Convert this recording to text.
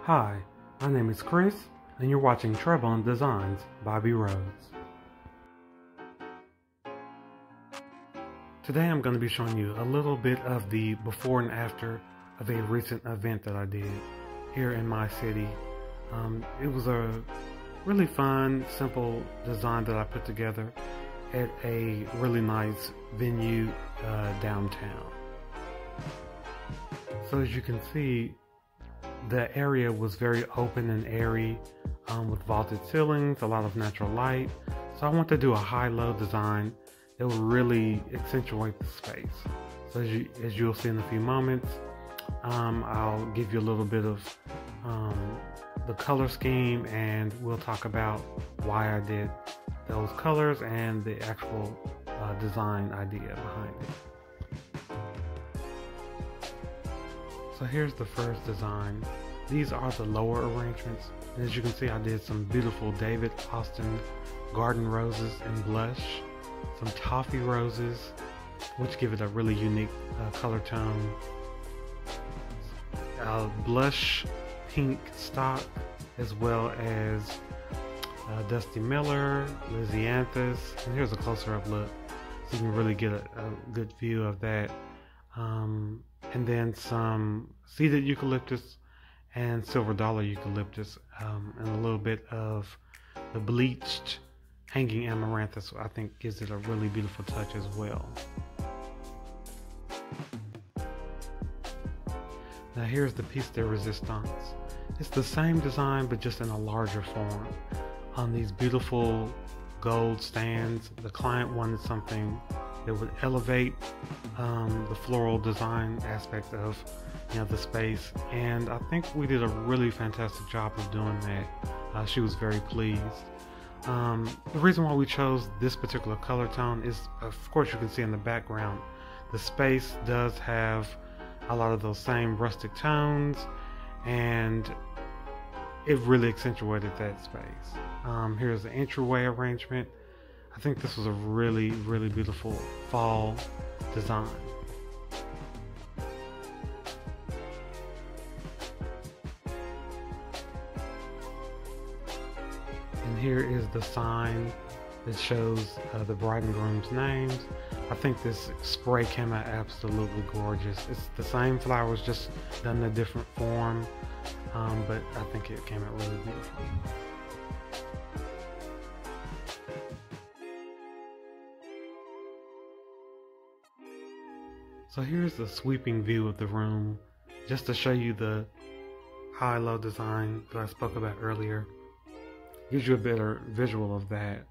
Hi, my name is Chris, and you're watching Trebon Designs by B. Rhodes. Today I'm going to be showing you a little bit of the before and after of a recent event that I did here in my city. It was a really fun, simple design that I put together at a really nice venue downtown. So as you can see, the area was very open and airy with vaulted ceilings, a lot of natural light. So I want to do a high-low design that will really accentuate the space. So as you'll see in a few moments, I'll give you a little bit of the color scheme, and we'll talk about why I did those colors and the actual design idea behind it. So here's the first design. These are the lower arrangements. And as you can see, I did some beautiful David Austin garden roses in blush, some toffee roses, which give it a really unique color tone, blush pink stock, as well as Dusty Miller, Lysianthus, and here's a closer up look so you can really get a good view of that. And then some seeded eucalyptus and silver dollar eucalyptus, and a little bit of the bleached hanging amaranthus. I think gives it a really beautiful touch as well. Now here's the piece de resistance. It's the same design but just in a larger form. On these beautiful gold stands, the client wanted something that would elevate the floral design aspect of the space, and I think we did a really fantastic job of doing that. She was very pleased. The reason why we chose this particular color tone is, of course, you can see in the background, the space does have a lot of those same rustic tones, and it really accentuated that space. Here's the entryway arrangement. I think this was a really, really beautiful fall design. And here is the sign that shows the bride and groom's names. I think this spray came out absolutely gorgeous. It's the same flowers, just done in a different form, but I think it came out really beautiful. So here's the sweeping view of the room, just to show you the high-low design that I spoke about earlier. Gives you a better visual of that.